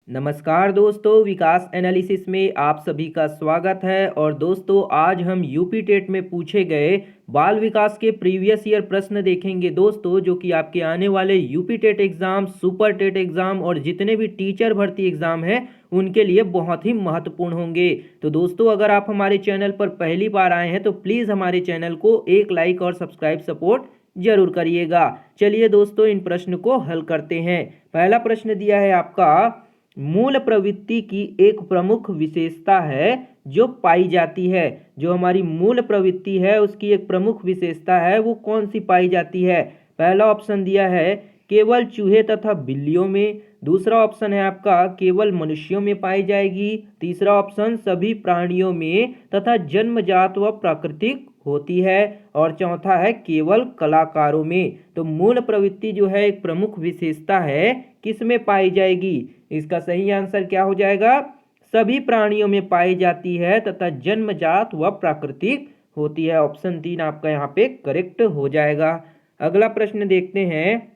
नमस्कार दोस्तों, विकास एनालिसिस में आप सभी का स्वागत है। और दोस्तों, आज हम यूपी टेट में पूछे गए बाल विकास के प्रीवियस ईयर प्रश्न देखेंगे दोस्तों, जो कि आपके आने वाले UP TET exam, super TET exam और जितने भी टीचर भर्ती एग्जाम हैं उनके लिए बहुत ही महत्वपूर्ण होंगे। तो दोस्तों, अगर आप हमारे चैनल पर पहली बार आए हैं तो प्लीज़ हमारे चैनल को एक लाइक और सब्सक्राइब सपोर्ट जरूर करिएगा। चलिए दोस्तों, इन प्रश्न को हल करते हैं। पहला प्रश्न दिया है आपका, मूल प्रवृत्ति की एक प्रमुख विशेषता है जो पाई जाती है। जो हमारी मूल प्रवृत्ति है उसकी एक प्रमुख विशेषता है, वो कौन सी पाई जाती है? पहला ऑप्शन दिया है केवल चूहे तथा बिल्लियों में। दूसरा ऑप्शन है आपका केवल मनुष्यों में पाई जाएगी। तीसरा ऑप्शन सभी प्राणियों में तथा जन्मजात व प्राकृतिक होती है। और चौथा है केवल कलाकारों में। तो मूल प्रवृत्ति जो है एक प्रमुख विशेषता है, किस में पाई जाएगी? इसका सही आंसर क्या हो जाएगा? सभी प्राणियों में पाई जाती है तथा जन्मजात व प्राकृतिक होती है। ऑप्शन 3 आपका यहाँ पे करेक्ट हो जाएगा। अगला प्रश्न देखते हैं।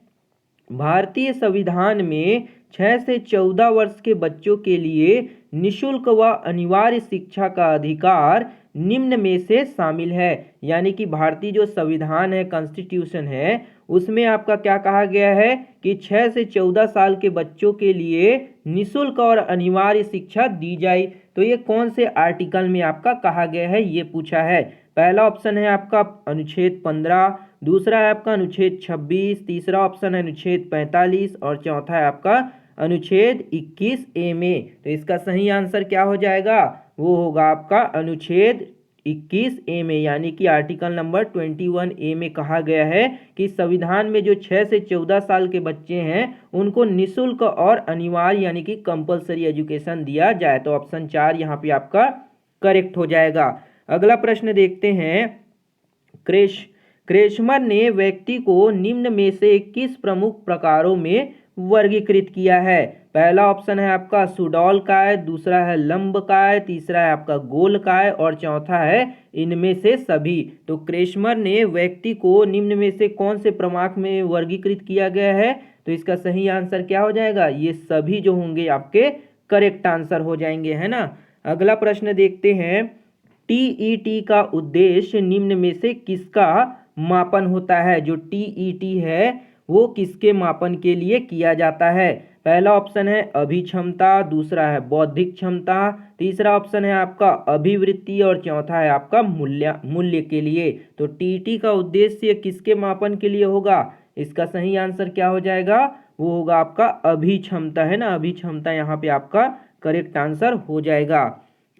भारतीय संविधान में 6 से 14 वर्ष के बच्चों के लिए निशुल्क व अनिवार्य शिक्षा का अधिकार निम्न में से शामिल है। यानी कि भारतीय जो संविधान है, कॉन्स्टिट्यूशन है, उसमें आपका क्या कहा गया है कि 6 से 14 साल के बच्चों के लिए निशुल्क और अनिवार्य शिक्षा दी जाए। तो ये कौन से आर्टिकल में आपका कहा गया है, ये पूछा है। पहला ऑप्शन है आपका अनुच्छेद 15, दूसरा है आपका अनुच्छेद 26, तीसरा ऑप्शन है अनुच्छेद 45 और चौथा है आपका अनुच्छेद 21A में। तो इसका सही आंसर क्या हो जाएगा? वो होगा आपका अनुच्छेद 21A में, यानी कि आर्टिकल नंबर 21A में कहा गया है कि संविधान में जो 6 से 14 साल के बच्चे हैं उनको निशुल्क और अनिवार्य यानी कि कंपलसरी एजुकेशन दिया जाए। तो ऑप्शन 4 यहाँ पे आपका करेक्ट हो जाएगा। अगला प्रश्न देखते हैं। क्रेशमर ने व्यक्ति को निम्न में से किस प्रमुख प्रकारों में वर्गीकृत किया है? पहला ऑप्शन है आपका सुडौलकाय, दूसरा है लंबकाय, तीसरा है आपका गोलकाय और चौथा है इनमें से सभी। तो क्रेशमर ने व्यक्ति को निम्न में से कौन से प्रमाक में वर्गीकृत किया गया है? तो इसका सही आंसर क्या हो जाएगा? ये सभी जो होंगे आपके करेक्ट आंसर हो जाएंगे, है ना। अगला प्रश्न देखते हैं। टीईटी का उद्देश्य निम्न में से किसका मापन होता है? जो टीईटी है वो किसके मापन के लिए किया जाता है? पहला ऑप्शन है अभिक्षमता, दूसरा है बौद्धिक क्षमता, तीसरा ऑप्शन है आपका अभिवृत्ति और चौथा है आपका मूल्य के लिए। तो टीईटी का उद्देश्य किसके मापन के लिए होगा? इसका सही आंसर क्या हो जाएगा? वो होगा आपका अभिक्षमता, है ना। अभिक्षमता यहाँ पे आपका करेक्ट आंसर हो जाएगा।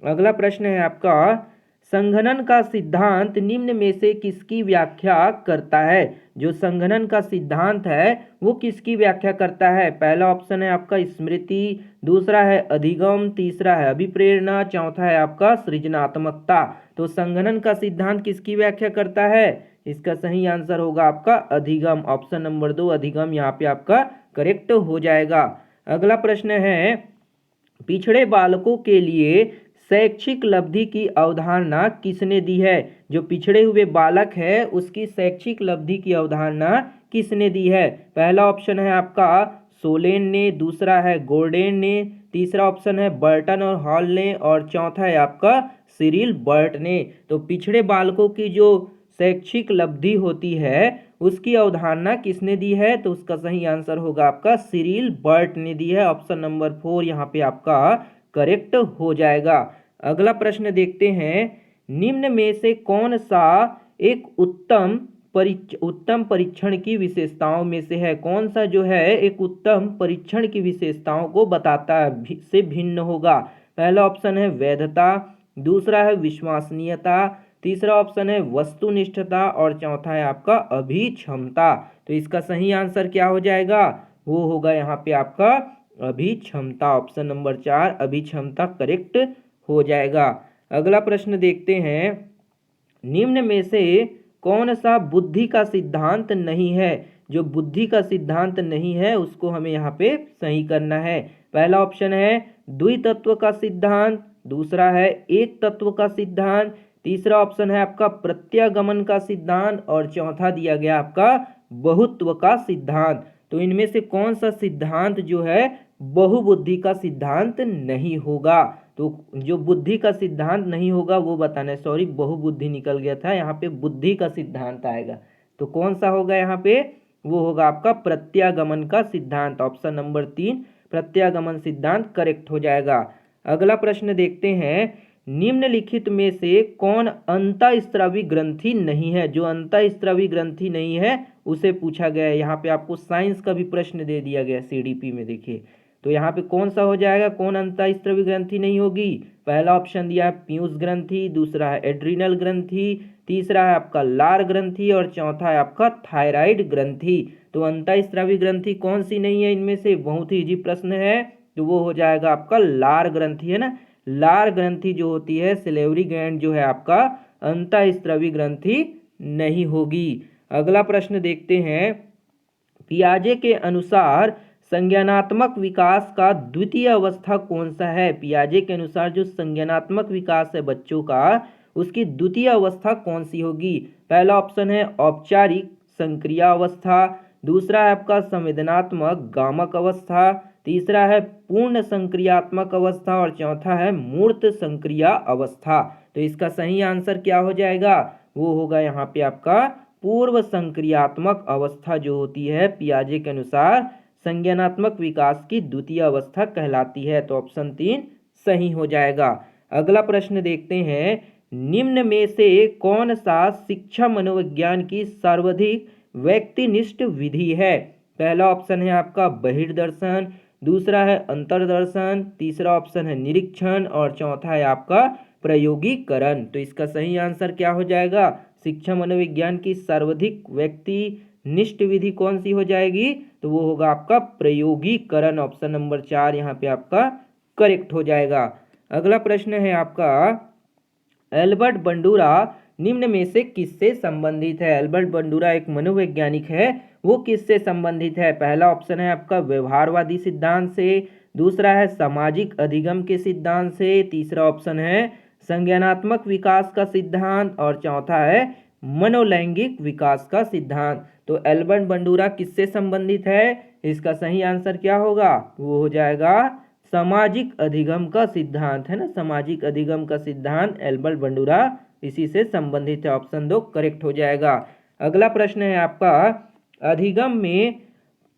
अगला प्रश्न है आपका, संघनन का सिद्धांत निम्न में से किसकी व्याख्या करता है? जो संघनन का सिद्धांत है वो किसकी व्याख्या करता है? पहला ऑप्शन है आपका स्मृति, दूसरा है अधिगम, तीसरा है अभिप्रेरणा, चौथा है आपका सृजनात्मकता। तो संघनन का सिद्धांत किसकी व्याख्या करता है? इसका सही आंसर होगा आपका अधिगम। ऑप्शन नंबर 2 अधिगम यहाँ पे आपका करेक्ट हो जाएगा। अगला प्रश्न है, पिछड़े बालकों के लिए शैक्षिक लब्धि की अवधारणा किसने दी है? जो पिछड़े हुए बालक है उसकी शैक्षिक लब्धि की अवधारणा किसने दी है? पहला ऑप्शन है आपका सोलेन ने, दूसरा है गोर्डेन ने, तीसरा ऑप्शन है बर्टन और हॉल ने और चौथा है आपका सिरिल बर्ट ने। तो पिछड़े बालकों की जो शैक्षिक लब्धि होती है उसकी अवधारणा किसने दी है? तो उसका सही आंसर होगा आपका सिरिल बर्ट ने दी है। ऑप्शन नंबर 4 यहाँ पे आपका करेक्ट हो जाएगा। अगला प्रश्न देखते हैं। निम्न में से कौन सा एक उत्तम परीक्षण की विशेषताओं में से है? कौन सा जो है एक उत्तम परीक्षण की विशेषताओं को बताता है से भिन्न होगा? पहला ऑप्शन है वैधता, दूसरा है विश्वसनीयता, तीसरा ऑप्शन है वस्तुनिष्ठता और चौथा है आपका अभिक्षमता। तो इसका सही आंसर क्या हो जाएगा? वो होगा यहाँ पे आपका अभिक्षमता। ऑप्शन नंबर 4 अभिक्षमता करेक्ट हो जाएगा। अगला प्रश्न देखते हैं। निम्न में से कौन सा बुद्धि का सिद्धांत नहीं है? जो बुद्धि का सिद्धांत नहीं है उसको हमें यहाँ पे सही करना है। पहला ऑप्शन है द्वितत्व का सिद्धांत, दूसरा है एक तत्व का सिद्धांत, तीसरा ऑप्शन है आपका प्रत्यागमन का सिद्धांत और चौथा दिया गया आपका बहुत्व का सिद्धांत। तो इनमें से कौन सा सिद्धांत जो है बहुबुद्धि का सिद्धांत नहीं होगा। तो जो बुद्धि का सिद्धांत नहीं होगा वो बताना है, सॉरी बहुबुद्धि निकल गया था, यहाँ पे बुद्धि का सिद्धांत आएगा। तो कौन सा होगा यहाँ पे, वो होगा आपका प्रत्यागमन का सिद्धांत। ऑप्शन नंबर 3 प्रत्यागमन सिद्धांत करेक्ट हो जाएगा। अगला प्रश्न देखते हैं, निम्नलिखित में से कौन अंतःस्रावी ग्रंथि नहीं है। जो अंतःस्रावी ग्रंथि नहीं है उसे पूछा गया है। यहाँ पे आपको साइंस का भी प्रश्न दे दिया गया सीडीपी में, देखिए। तो यहाँ पे कौन सा हो जाएगा, कौन अंतःस्रावी ग्रंथि नहीं होगी। पहला ऑप्शन दिया है पीयूष ग्रंथि, दूसरा है एड्रिनल ग्रंथि, तीसरा है आपका लार ग्रंथि और चौथा है आपका थायराइड ग्रंथि। तो अंतःस्रावी ग्रंथि कौन सी नहीं है इनमें से, बहुत ही इजी प्रश्न है। तो वो हो जाएगा आपका लार ग्रंथि, है ना। लार ग्रंथि जो होती है, सिलेवरी ग्लैंड जो है आपका, अंतःस्रावी ग्रंथि नहीं होगी। अगला प्रश्न देखते हैं, पियाजे के अनुसार संज्ञानात्मक विकास का द्वितीय अवस्था कौन सा है। पियाजे के अनुसार जो संज्ञानात्मक विकास है बच्चों का, उसकी द्वितीय अवस्था कौन सी होगी। पहला ऑप्शन है औपचारिक संक्रिया अवस्था, दूसरा है आपका संवेदनात्मक गामक अवस्था, तीसरा है पूर्ण संक्रियात्मक अवस्था और चौथा है मूर्त संक्रिया अवस्था। तो इसका सही आंसर क्या हो जाएगा, वो होगा यहाँ पे आपका पूर्व संक्रियात्मक अवस्था जो होती है पियाजे के अनुसार संज्ञानात्मक विकास की द्वितीय अवस्था कहलाती है। तो ऑप्शन 3 सही हो जाएगा। अगला प्रश्न देखते हैं, निम्न में से कौन सा शिक्षा मनोविज्ञान की सर्वाधिक व्यक्तिनिष्ठ विधि है। पहला ऑप्शन है आपका बहिर्दर्शन, दूसरा है अंतर्दर्शन, तीसरा ऑप्शन है निरीक्षण और चौथा है आपका प्रयोगीकरण। तो इसका सही आंसर क्या हो जाएगा, शिक्षा मनोविज्ञान की सर्वाधिक व्यक्तिनिष्ठ विधि कौन सी हो जाएगी, तो वो होगा आपका प्रयोगीकरण। ऑप्शन नंबर 4 यहाँ पे आपका करेक्ट हो जाएगा। अगला प्रश्न है आपका, एल्बर्ट बंडूरा निम्न में से किससे संबंधित है। एल्बर्ट बंडूरा एक मनोवैज्ञानिक है, वो किससे संबंधित है। पहला ऑप्शन है आपका व्यवहारवादी सिद्धांत से, दूसरा है सामाजिक अधिगम के सिद्धांत से, तीसरा ऑप्शन है संज्ञानात्मक विकास का सिद्धांत और चौथा है मनोलैंगिक विकास का सिद्धांत। तो एल्बर्ट बंडूरा किससे संबंधित है, इसका सही आंसर क्या होगा, वो हो जाएगा सामाजिक अधिगम का सिद्धांत, है ना। सामाजिक अधिगम का सिद्धांत एल्बर्ट बंडूरा इसी से संबंधित है। ऑप्शन 2 करेक्ट हो जाएगा। अगला प्रश्न है आपका, अधिगम में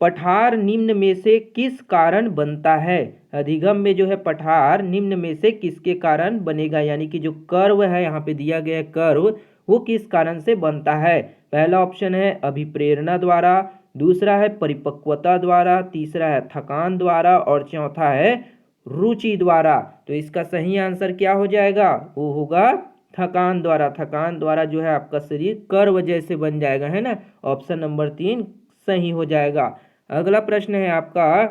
पठार निम्न में से किस कारण बनता है। अधिगम में जो है पठार निम्न में से किसके कारण बनेगा, यानी कि जो कर्व है यहाँ पे दिया गया कर्व, वो किस कारण से बनता है। पहला ऑप्शन है अभिप्रेरणा द्वारा, दूसरा है परिपक्वता द्वारा, तीसरा है थकान द्वारा और चौथा है रुचि द्वारा। तो इसका सही आंसर क्या हो जाएगा, वो होगा थकान द्वारा। थकान द्वारा जो है आपका शरीर कर्व जैसे बन जाएगा, है ना। ऑप्शन नंबर 3 सही हो जाएगा। अगला प्रश्न है आपका,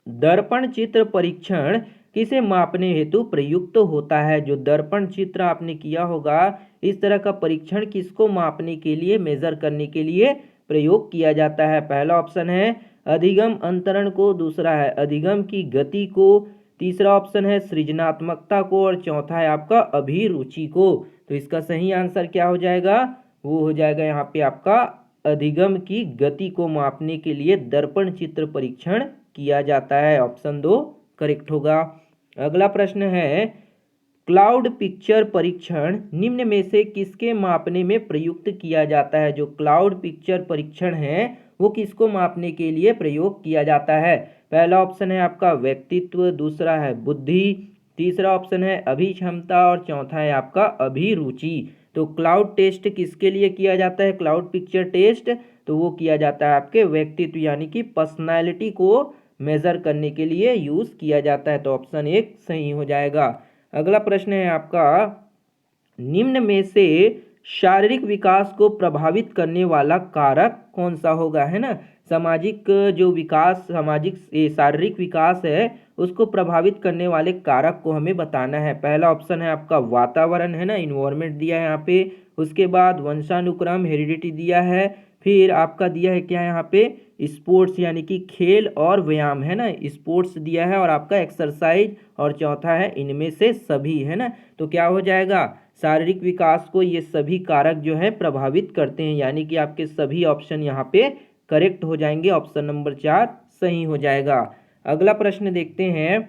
दर्पण चित्र परीक्षण किसे मापने हेतु प्रयुक्त होता है। जो दर्पण चित्र आपने किया होगा, इस तरह का परीक्षण किसको मापने के लिए, मेजर करने के लिए प्रयोग किया जाता है। पहला ऑप्शन है अधिगम अंतरण को, दूसरा है अधिगम की गति को, तीसरा ऑप्शन है सृजनात्मकता को और चौथा है आपका अभिरुचि को। तो इसका सही आंसर क्या हो जाएगा, वो हो जाएगा यहाँ पे आपका अधिगम की गति को मापने के लिए दर्पण चित्र परीक्षण किया जाता है। ऑप्शन 2 करेक्ट होगा। अगला प्रश्न है, क्लाउड पिक्चर परीक्षण निम्न में से किसके मापने में प्रयुक्त किया जाता है। जो क्लाउड पिक्चर परीक्षण है वो किसको मापने के लिए प्रयोग किया जाता है। पहला ऑप्शन है आपका व्यक्तित्व, दूसरा है बुद्धि, तीसरा ऑप्शन है अभिक्षमता और चौथा है आपका अभिरुचि। तो क्लाउड टेस्ट किसके लिए किया जाता है, क्लाउड पिक्चर टेस्ट, तो वो किया जाता है आपके व्यक्तित्व यानी कि पर्सनालिटी को मेजर करने के लिए यूज किया जाता है। तो ऑप्शन 1 सही हो जाएगा। अगला प्रश्न है आपका, निम्न में से शारीरिक विकास को प्रभावित करने वाला कारक कौन सा होगा, है ना। सामाजिक जो विकास, सामाजिक शारीरिक विकास है उसको प्रभावित करने वाले कारक को हमें बताना है। पहला ऑप्शन है आपका वातावरण, है ना, इन्वायरमेंट दिया है यहाँ पे, उसके बाद वंशानुक्रम हेरिडिटी दिया है, फिर आपका दिया है क्या यहाँ पे स्पोर्ट्स यानी कि खेल और व्यायाम, है ना, स्पोर्ट्स दिया है और आपका एक्सरसाइज और चौथा है इनमें से सभी, है ना। तो क्या हो जाएगा, शारीरिक विकास को ये सभी कारक जो है प्रभावित करते हैं, यानी कि आपके सभी ऑप्शन यहाँ पे करेक्ट हो जाएंगे। ऑप्शन नंबर 4 सही हो जाएगा। अगला प्रश्न देखते हैं,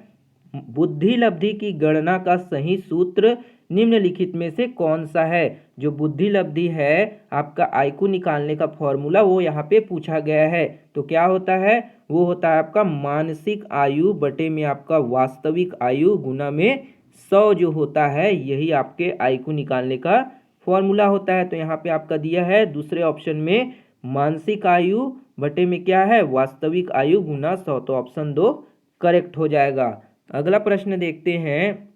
बुद्धि लब्धि की गणना का सही सूत्र निम्नलिखित में से कौन सा है। जो बुद्धि लब्धि है आपका आईक्यू निकालने का फॉर्मूला वो यहाँ पे पूछा गया है। तो क्या होता है, वो होता है आपका मानसिक आयु बटे में आपका वास्तविक आयु गुना में 100 जो होता है, यही आपके आईक्यू निकालने का फॉर्मूला होता है। तो यहाँ पे आपका दिया है दूसरे ऑप्शन में मानसिक आयु बटे में क्या है, वास्तविक आयु गुना 100। तो ऑप्शन 2 करेक्ट हो जाएगा। अगला प्रश्न देखते हैं,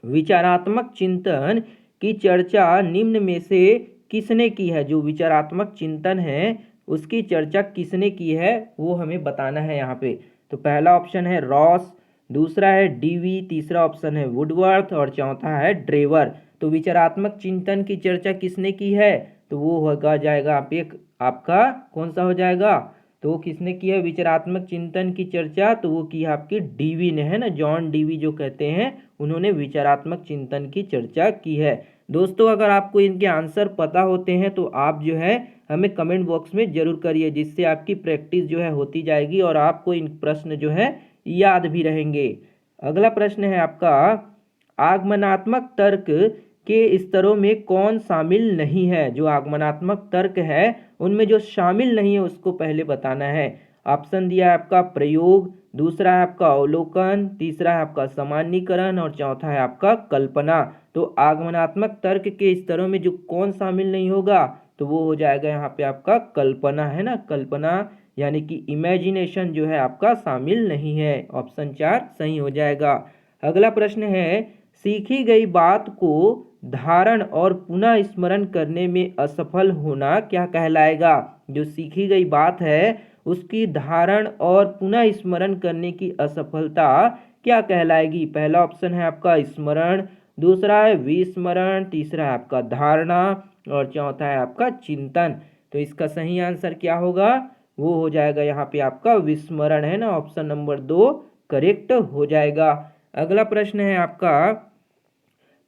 विचारात्मक चिंतन की चर्चा निम्न में से किसने की है। जो विचारात्मक चिंतन है उसकी चर्चा किसने की है वो हमें बताना है यहाँ पे। तो पहला ऑप्शन है रॉस, दूसरा है डीवी, तीसरा ऑप्शन है वुडवर्थ और चौथा है ड्रेवर। तो विचारात्मक चिंतन की चर्चा किसने की है, तो वो होगा जाएगा आप एक आपका कौन सा हो जाएगा, तो किसने की है विचारात्मक चिंतन की चर्चा, तो वो की है आपकी डीवी ने, है ना, जॉन डीवी जो कहते हैं, उन्होंने विचारात्मक चिंतन की चर्चा की है। दोस्तों अगर आपको इनके आंसर पता होते हैं तो आप जो है हमें कमेंट बॉक्स में जरूर करिए, जिससे आपकी प्रैक्टिस जो है होती जाएगी और आपको इन प्रश्न जो है याद भी रहेंगे। अगला प्रश्न है आपका, आगमनात्मक तर्क के स्तरों में कौन शामिल नहीं है। जो आगमनात्मक तर्क है उनमें जो शामिल नहीं है उसको पहले बताना है। ऑप्शन दिया है आपका प्रयोग, दूसरा है आपका अवलोकन, तीसरा है आपका सामान्यीकरण और चौथा है आपका कल्पना। तो आगमनात्मक तर्क के स्तरों में जो कौन शामिल नहीं होगा, तो वो हो जाएगा यहाँ पे आपका कल्पना, है ना, कल्पना यानी कि इमेजिनेशन जो है आपका शामिल नहीं है। ऑप्शन 4 सही हो जाएगा। अगला प्रश्न है, सीखी गई बात को धारण और पुनः स्मरण करने में असफल होना क्या कहलाएगा। जो सीखी गई बात है उसकी धारण और पुनः स्मरण करने की असफलता क्या कहलाएगी। पहला ऑप्शन है आपका स्मरण, दूसरा है विस्मरण, तीसरा है आपका धारणा और चौथा है आपका चिंतन। तो इसका सही आंसर क्या होगा, वो हो जाएगा यहाँ पे आपका विस्मरण, है ना, ऑप्शन नंबर 2 करेक्ट हो जाएगा। अगला प्रश्न है आपका,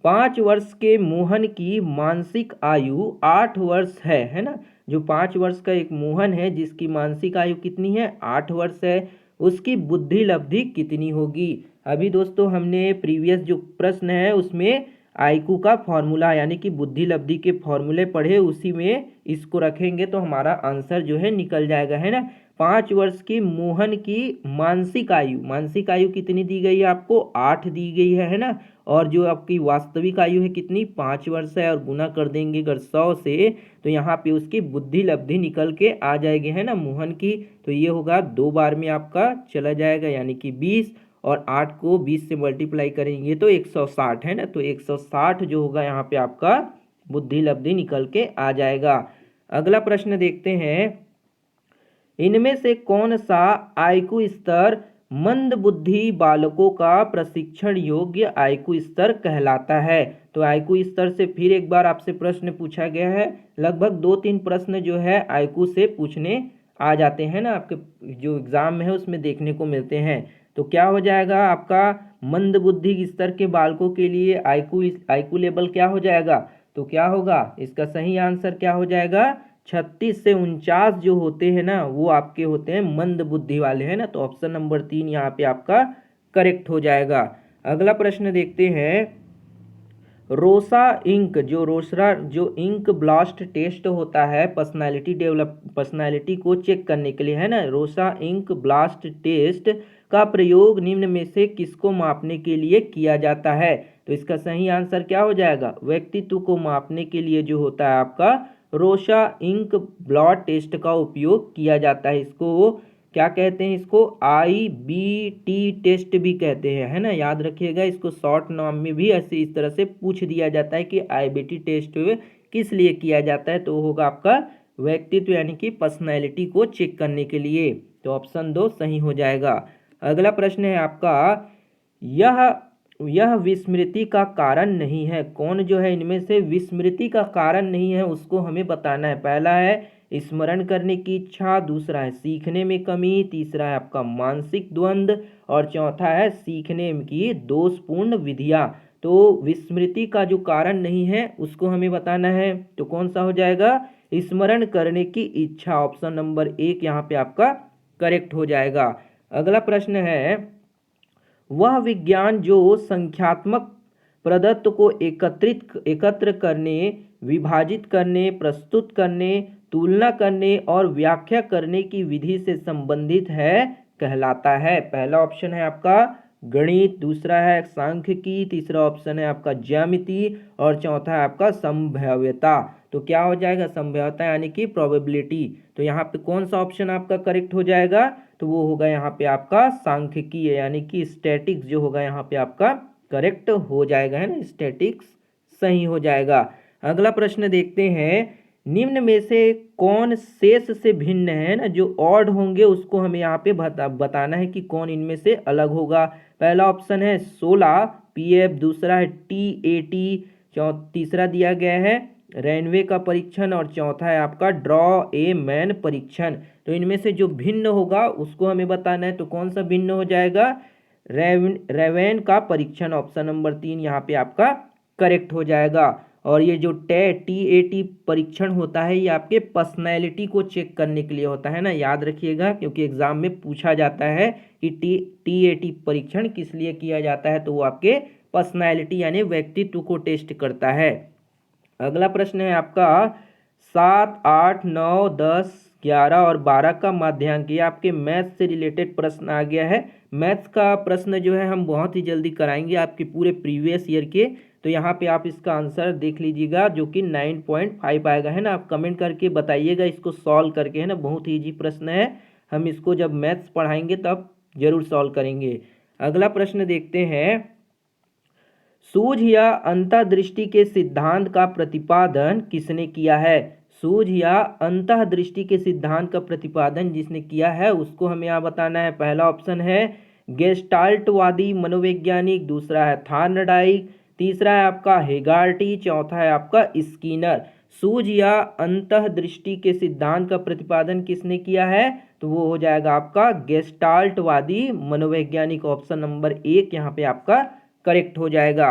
5 वर्ष के मोहन की मानसिक आयु 8 वर्ष है ना। जो 5 वर्ष का एक मोहन है जिसकी मानसिक आयु कितनी है, 8 वर्ष है, उसकी बुद्धि लब्धि कितनी होगी। अभी दोस्तों हमने प्रीवियस जो प्रश्न है उसमें आईक्यू का फॉर्मूला यानी कि बुद्धि लब्धि के फॉर्मूले पढ़े, उसी में इसको रखेंगे तो हमारा आंसर जो है निकल जाएगा, है ना। 5 वर्ष की मोहन की मानसिक आयु कितनी दी गई है आपको, 8 दी गई है ना। और जो आपकी वास्तविक आयु है कितनी, 5 वर्ष है, और गुना कर देंगे अगर 100 से तो यहाँ पे उसकी बुद्धि लब्धि निकल के आ जाएगी, है ना, मोहन की। तो ये होगा 2 बार में आपका चला जाएगा यानी कि 20, और 8 को 20 से मल्टीप्लाई करेंगे तो 160, है ना। तो 160 जो होगा यहाँ पे आपका बुद्धि लब्धि निकल के आ जाएगा। अगला प्रश्न देखते हैं, इनमें से कौन सा आईक्यू स्तर मंद बुद्धि बालकों का प्रशिक्षण योग्य आईक्यू स्तर कहलाता है। तो आईक्यू स्तर से फिर एक बार आपसे प्रश्न पूछा गया है, लगभग 2-3 प्रश्न जो है आईक्यू से पूछने आ जाते हैं ना, आपके जो एग्जाम में है उसमें देखने को मिलते हैं। तो क्या हो जाएगा आपका मंद बुद्धि स्तर के बालकों के लिए आईक्यू लेवल क्या हो जाएगा, तो क्या होगा इसका सही आंसर क्या हो जाएगा, 36 से 49 जो होते हैं ना वो आपके होते हैं मंद बुद्धि वाले, हैं ना। तो ऑप्शन नंबर 3 यहाँ पे आपका करेक्ट हो जाएगा। अगला प्रश्न देखते हैं, रोसा जो इंक ब्लास्ट टेस्ट होता है पर्सनालिटी को चेक करने के लिए, है ना, रोसा इंक ब्लास्ट टेस्ट का प्रयोग निम्न में से किसको मापने के लिए किया जाता है। तो इसका सही आंसर क्या हो जाएगा, व्यक्तित्व को मापने के लिए जो होता है आपका रोसा इंक ब्लड टेस्ट का उपयोग किया जाता है। इसको क्या कहते हैं, इसको IBT टेस्ट भी कहते हैं, है ना, याद रखिएगा। इसको शॉर्ट नाम में भी ऐसे इस तरह से पूछ दिया जाता है कि IBT टेस्ट किस लिए किया जाता है, तो होगा आपका व्यक्तित्व यानी कि पर्सनैलिटी को चेक करने के लिए। तो ऑप्शन 2 सही हो जाएगा। अगला प्रश्न है आपका, यह विस्मृति का कारण नहीं है। कौन जो है इनमें से विस्मृति का कारण नहीं है उसको हमें बताना है। पहला है स्मरण करने की इच्छा, दूसरा है सीखने में कमी, तीसरा है आपका मानसिक द्वंद्व और चौथा है सीखने की दोषपूर्ण विधियां। तो विस्मृति का जो कारण नहीं है उसको हमें बताना है, तो कौन सा हो जाएगा, स्मरण करने की इच्छा। ऑप्शन नंबर 1 यहाँ पे आपका करेक्ट हो जाएगा। अगला प्रश्न है, वह विज्ञान जो संख्यात्मक प्रदत्त को एकत्र करने, विभाजित करने, प्रस्तुत करने, तुलना करने और व्याख्या करने की विधि से संबंधित है कहलाता है। पहला ऑप्शन है आपका गणित, दूसरा है सांख्यिकी, तीसरा ऑप्शन है आपका ज्यामिति और चौथा है आपका संभाव्यता। तो क्या हो जाएगा, संभाव्यता यानी कि प्रोबेबिलिटी। तो यहाँ पे कौन सा ऑप्शन आपका करेक्ट हो जाएगा, तो वो होगा यहाँ पे आपका सांख्यिकी यानी कि स्टैटिक्स जो होगा यहाँ पे आपका करेक्ट हो जाएगा, है ना, स्टैटिक्स सही हो जाएगा। अगला प्रश्न देखते हैं, निम्न में से कौन शेष से भिन्न है ना, जो ऑड होंगे उसको हमें यहाँ पे बताना है कि कौन इनमें से अलग होगा। पहला ऑप्शन है 16 पीएफ, दूसरा है टीएटी, तीसरा दिया गया है रेनवे का परीक्षण और चौथा है आपका ड्रॉ ए मैन परीक्षण। तो इनमें से जो भिन्न होगा उसको हमें बताना है। तो कौन सा भिन्न हो जाएगा, रेवेन का परीक्षण, ऑप्शन नंबर 3 यहाँ पे आपका करेक्ट हो जाएगा। और ये जो टीएटी परीक्षण होता है ये आपके पर्सनैलिटी को चेक करने के लिए होता है ना, याद रखिएगा, क्योंकि एग्जाम में पूछा जाता है कि टीएटी परीक्षण किस लिए किया जाता है, तो वो आपके पर्सनैलिटी यानी व्यक्तित्व को टेस्ट करता है। अगला प्रश्न है आपका 7, 8, 9, 10, 11 और 12 का माध्यांक, ये आपके मैथ्स से रिलेटेड प्रश्न आ गया है। मैथ्स का प्रश्न जो है हम बहुत ही जल्दी कराएंगे आपके पूरे प्रीवियस ईयर के। तो यहाँ पे आप इसका आंसर देख लीजिएगा जो कि 9.5 आएगा, है ना। आप कमेंट करके बताइएगा इसको सॉल्व करके, है ना, बहुत ही ईजी प्रश्न है। हम इसको जब मैथ्स पढ़ाएंगे तब जरूर सॉल्व करेंगे। अगला प्रश्न देखते हैं, सूझ या अंतर्दृष्टि के सिद्धांत का प्रतिपादन किसने किया है। सूझ या अंतर्दृष्टि के सिद्धांत का प्रतिपादन जिसने किया है उसको हमें यहाँ बताना है। पहला ऑप्शन है गेस्टाल्टवादी मनोवैज्ञानिक, दूसरा है थार्नडाइक, तीसरा है आपका हेगार्टी, चौथा है आपका स्किनर। सूझ या अंतर्दृष्टि के सिद्धांत का प्रतिपादन किसने किया है, तो वो हो जाएगा आपका गेस्टाल्टवादी मनोवैज्ञानिक, ऑप्शन नंबर 1 यहाँ पे आपका करेक्ट हो जाएगा।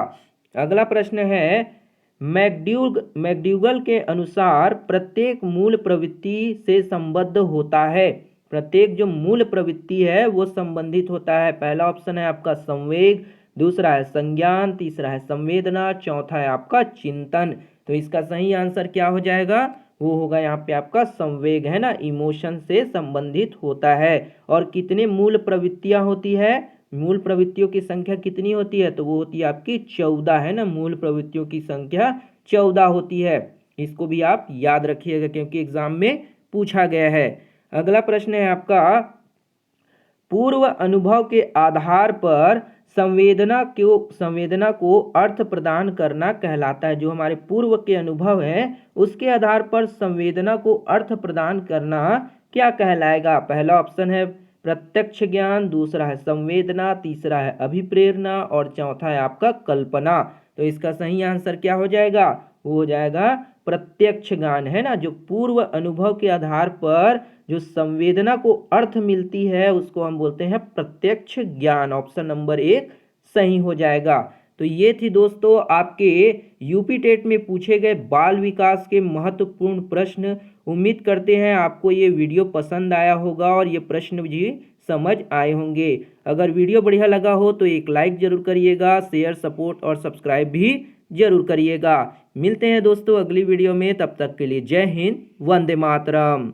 अगला प्रश्न है, मैकडूगल के अनुसार प्रत्येक मूल प्रवृत्ति से संबद्ध होता है। प्रत्येक जो मूल प्रवृत्ति है वो संबंधित होता है। पहला ऑप्शन है आपका संवेग, दूसरा है संज्ञान, तीसरा है संवेदना, चौथा है आपका चिंतन। तो इसका सही आंसर क्या हो जाएगा, वो होगा यहाँ पे आपका संवेग, है ना, इमोशन से संबंधित होता है। और कितने मूल प्रवृत्तियां होती है, मूल प्रवृत्तियों की संख्या कितनी होती है, तो वो होती है आपकी 14, है ना, मूल प्रवृत्तियों की संख्या 14 होती है। इसको भी आप याद रखिएगा क्योंकि एग्जाम में पूछा गया है। अगला प्रश्न है आपका, पूर्व अनुभव के आधार पर संवेदना को अर्थ प्रदान करना कहलाता है। जो हमारे पूर्व के अनुभव है उसके आधार पर संवेदना को अर्थ प्रदान करना क्या कहलाएगा। पहला ऑप्शन है प्रत्यक्ष ज्ञान, दूसरा है संवेदना, तीसरा है अभिप्रेरणा और चौथा है आपका कल्पना। तो इसका सही आंसर क्या हो जाएगा, वो हो जाएगा प्रत्यक्ष ज्ञान, है ना। जो पूर्व अनुभव के आधार पर जो संवेदना को अर्थ मिलती है उसको हम बोलते हैं प्रत्यक्ष ज्ञान, ऑप्शन नंबर 1 सही हो जाएगा। तो ये थी दोस्तों आपके यूपी टेट में पूछे गए बाल विकास के महत्वपूर्ण प्रश्न। उम्मीद करते हैं आपको ये वीडियो पसंद आया होगा और ये प्रश्न भी समझ आए होंगे। अगर वीडियो बढ़िया लगा हो तो एक लाइक जरूर करिएगा, शेयर, सपोर्ट और सब्सक्राइब भी जरूर करिएगा। मिलते हैं दोस्तों अगली वीडियो में, तब तक के लिए जय हिंद, वंदे मातरम।